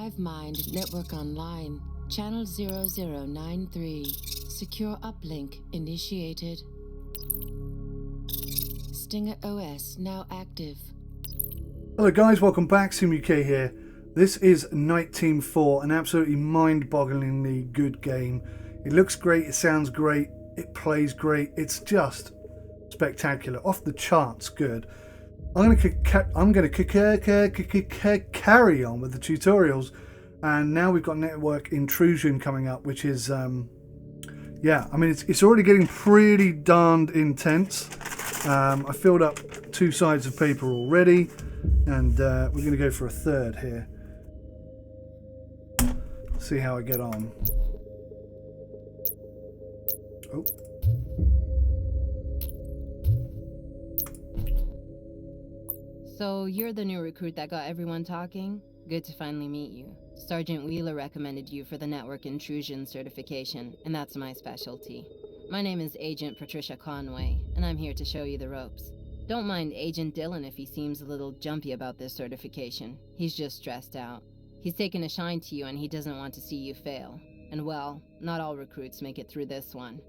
HiveMind Network Online, channel 0093. Secure uplink initiated. Stinger OS now active. Hello guys, welcome back. SimUK here. This is NITE Team 4, an absolutely mind-bogglingly good game. It looks great, it sounds great, it plays great. It's just spectacular, off the charts good. I'm going to carry on with the tutorials, and now we've got network intrusion coming up, which is yeah, I mean it's already getting pretty darned intense. I filled up 2 sides of paper already, and we're going to go for a third here. See how I get on. Oh. So you're the new recruit that got everyone talking? Good to finally meet you. Sergeant Wheeler recommended you for the network intrusion certification, and that's my specialty. My name is Agent Patricia Conway, and I'm here to show you the ropes. Don't mind Agent Dillon if he seems a little jumpy about this certification. He's just stressed out. He's taken a shine to you and he doesn't want to see you fail. And well, not all recruits make it through this one.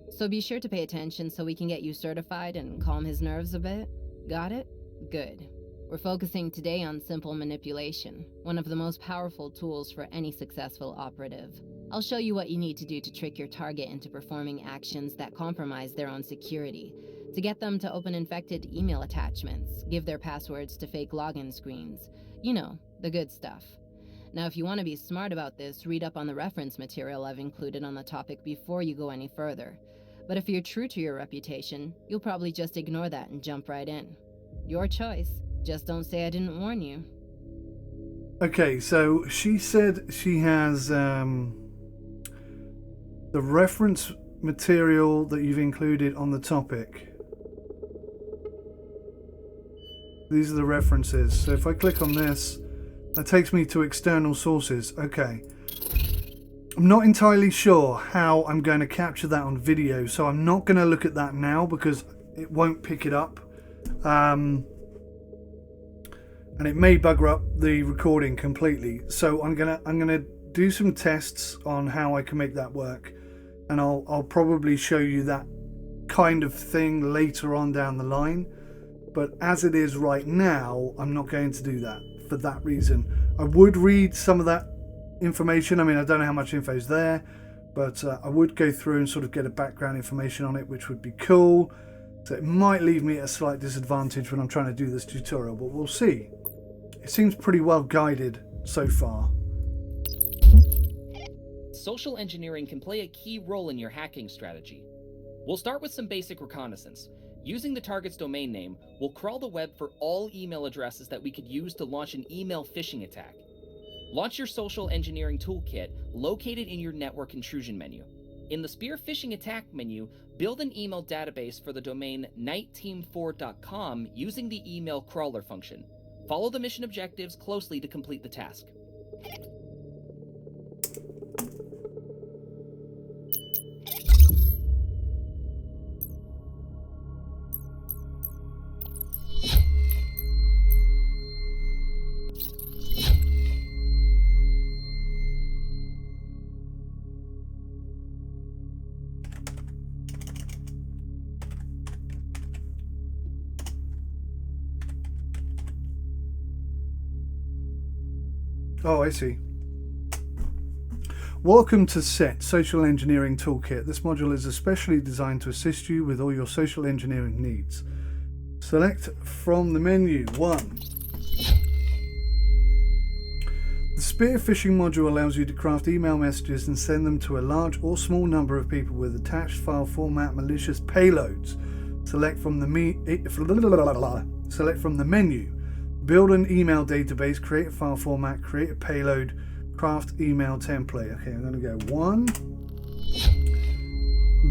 So be sure to pay attention so we can get you certified and calm his nerves a bit. Got it? Good. We're focusing today on simple manipulation, one of the most powerful tools for any successful operative. I'll show you what you need to do to trick your target into performing actions that compromise their own security, to get them to open infected email attachments, give their passwords to fake login screens. You know, the good stuff. Now, if you want to be smart about this, read up on the reference material I've included on the topic before you go any further. But if you're true to your reputation, you'll probably just ignore that and jump right in. Your choice. Just don't say I didn't warn you. Okay, so she said she has the reference material that you've included on the topic. These are the references. So if I click on this, that takes me to external sources. Okay. I'm not entirely sure how I'm going to capture that on video, so I'm not going to look at that now because it won't pick it up. And it may bugger up the recording completely. So I'm gonna do some tests on how I can make that work, and I'll probably show you that kind of thing later on down the line. But as it is right now, I'm not going to do that for that reason. I would read some of that information. I mean, I don't know how much info is there, but I would go through and sort of get a background information on it, which would be cool. So it might leave me at a slight disadvantage when I'm trying to do this tutorial, but we'll see. It seems pretty well guided so far. Social engineering can play a key role in your hacking strategy. We'll start with some basic reconnaissance. Using the target's domain name, we'll crawl the web for all email addresses that we could use to launch an email phishing attack. Launch your social engineering toolkit located in your network intrusion menu. In the Spear Phishing Attack menu, build an email database for the domain niteteam4.com using the email crawler function. Follow the mission objectives closely to complete the task. Oh, I see. Welcome to SET, Social Engineering Toolkit. This module is especially designed to assist you with all your social engineering needs. Select from the menu 1. The Spear Phishing module allows you to craft email messages and send them to a large or small number of people with attached file format malicious payloads. Select from the menu. Build an email database, create a file format, create a payload, craft email template. Okay, I'm going to go 1.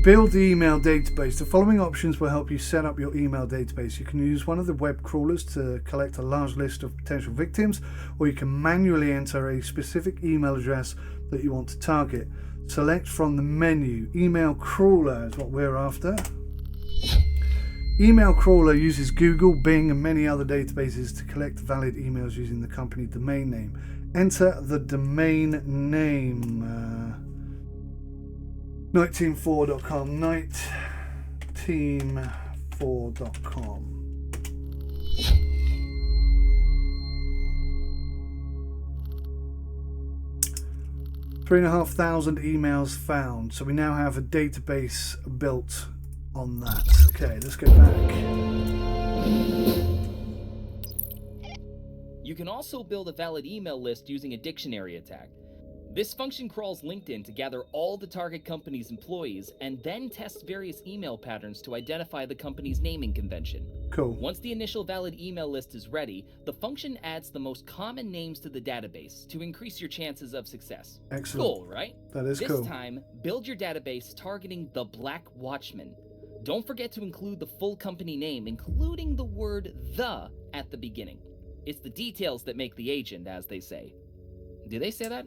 Build the email database. The following options will help you set up your email database. You can use one of the web crawlers to collect a large list of potential victims, or you can manually enter a specific email address that you want to target. Select from the menu. Email crawler is what we're after. Email crawler uses Google, Bing, and many other databases to collect valid emails using the company domain name. enter the domain name. NITEteam4.com. NITEteam4.com. 3,500 emails found. So we now have a database built on that. Okay, let's go back. You can also build a valid email list using a dictionary attack. This function crawls LinkedIn to gather all the target company's employees and then tests various email patterns to identify the company's naming convention. Cool. Once the initial valid email list is ready, the function adds the most common names to the database to increase your chances of success. Excellent. Cool, right? That is cool. This time, build your database targeting the Black Watchman. Don't forget to include the full company name, including the word "the" at the beginning. It's the details that make the agent, as they say. Do they say that?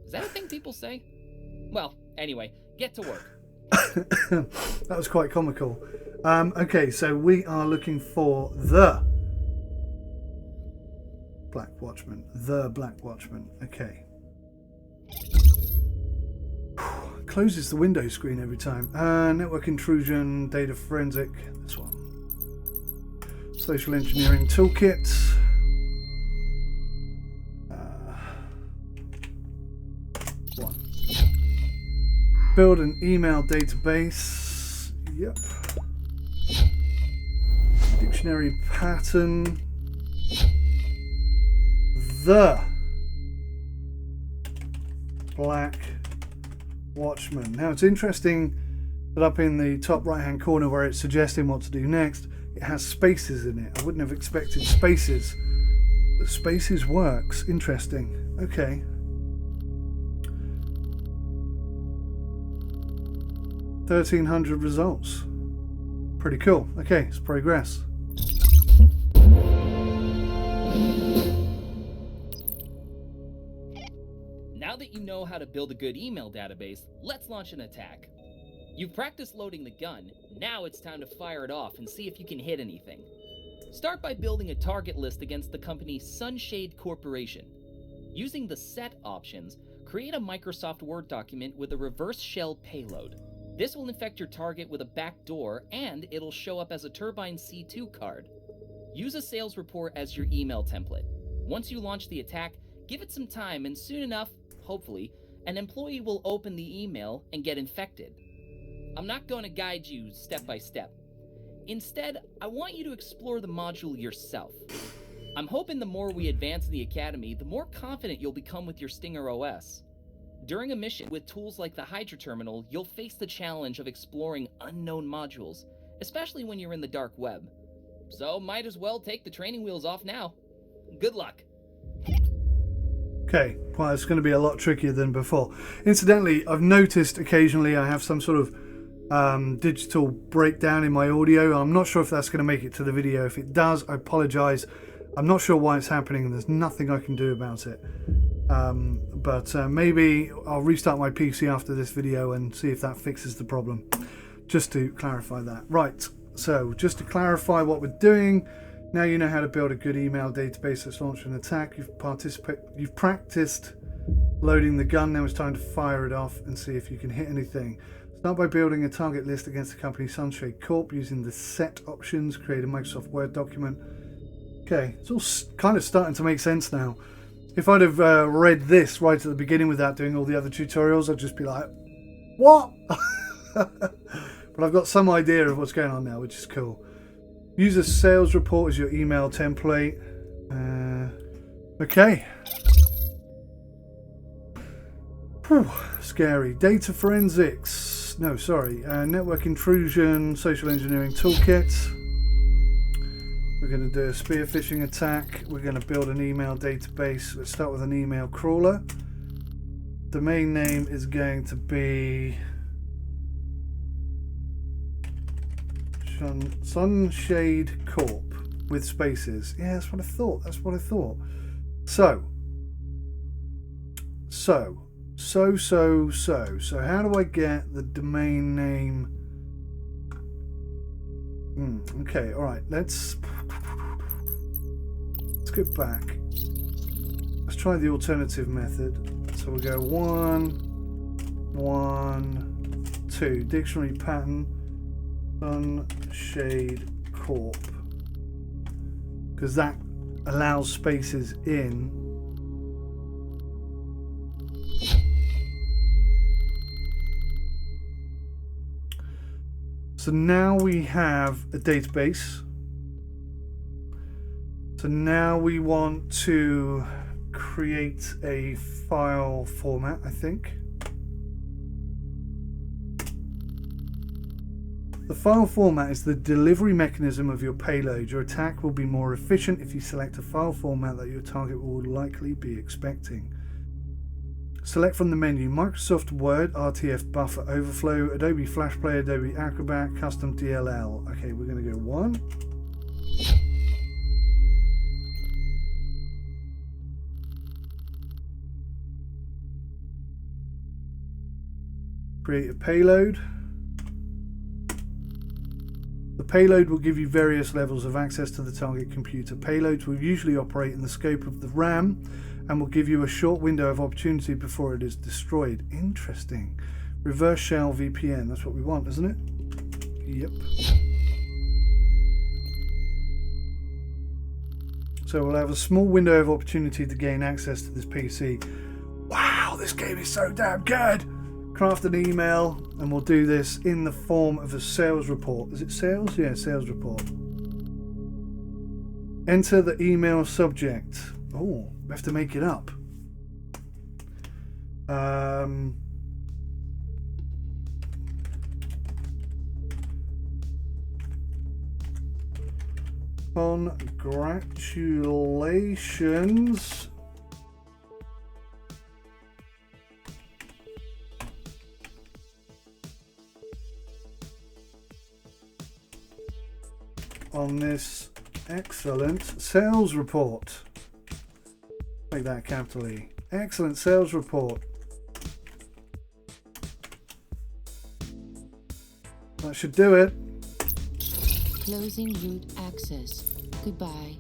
Is that a thing people say? Well, anyway, get to work. That was quite comical. Okay, so we are looking for the Black Watchman. The Black Watchman. Okay. Closes the window screen every time. Network intrusion, data forensic. This one. Social engineering toolkit. One. Build an email database. Yep. Dictionary pattern. The Black Watchman. Now it's interesting that up in the top right hand corner where it's suggesting what to do next, it has spaces in it. I wouldn't have expected spaces, but spaces works. Interesting. Okay. 1,300 results. Pretty cool. Okay, let's progress. Now that you know how to build a good email database, let's launch an attack. You've practiced loading the gun, now it's time to fire it off and see if you can hit anything. Start by building a target list against the company Sunshade Corporation. Using the Set options, create a Microsoft Word document with a reverse shell payload. This will infect your target with a backdoor, and it'll show up as a Turbine C2 card. Use a sales report as your email template. Once you launch the attack, give it some time, and soon enough, hopefully, an employee will open the email and get infected. I'm not going to guide you step by step. Instead, I want you to explore the module yourself. I'm hoping the more we advance in the Academy, the more confident you'll become with your Stinger OS. During a mission with tools like the Hydra Terminal, you'll face the challenge of exploring unknown modules, especially when you're in the dark web. So might as well take the training wheels off now. Good luck. Okay, well, it's going to be a lot trickier than before. Incidentally, I've noticed occasionally I have some sort of digital breakdown in my audio. I'm not sure if that's going to make it to the video. If it does, I apologize. I'm not sure why it's happening, and there's nothing I can do about it. But maybe I'll restart my PC after this video and see if that fixes the problem, just to clarify that. Right, so just to clarify what we're doing, now you know how to build a good email database that's launched an attack. You've practiced loading the gun. Now it's time to fire it off and see if you can hit anything. Start by building a target list against the company Sunshade Corp using the Set options. Create a Microsoft Word document. Okay, it's all kind of starting to make sense now. If I'd have read this right at the beginning without doing all the other tutorials, I'd just be like, what? But I've got some idea of what's going on now, which is cool. Use a sales report as your email template. Okay. Whew, scary. Data forensics. No, sorry. Network intrusion, social engineering toolkit. We're going to do a spear phishing attack. We're going to build an email database. Let's start with an email crawler. Domain name is going to be Sunshade Corp with spaces. Yeah, that's what I thought. That's what I thought. So how do I get the domain name? Okay, all right. Let's go back. Let's try the alternative method. So we'll go 1, 1, 2. Dictionary pattern, Sunshade Corp. Because that allows spaces in. So now we have a database. So now we want to create a file format, I think. The file format is the delivery mechanism of your payload. Your attack will be more efficient if you select a file format that your target will likely be expecting. Select from the menu Microsoft Word, RTF Buffer Overflow, Adobe Flash Player, Adobe Acrobat, Custom DLL. Okay, we're going to go 1. Create a payload. The payload will give you various levels of access to the target computer. Payloads will usually operate in the scope of the RAM and will give you a short window of opportunity before it is destroyed. Interesting. Reverse shell VPN, that's what we want, isn't it? Yep. So we'll have a small window of opportunity to gain access to this PC. Wow, this game is so damn good! Craft an email, and we'll do this in the form of a sales report. Is it sales? Yeah, sales report. Enter the email subject. Oh, we have to make it up. Congratulations on this excellent sales report. Make that capital E. Excellent sales report. That should do it. Closing root access. Goodbye.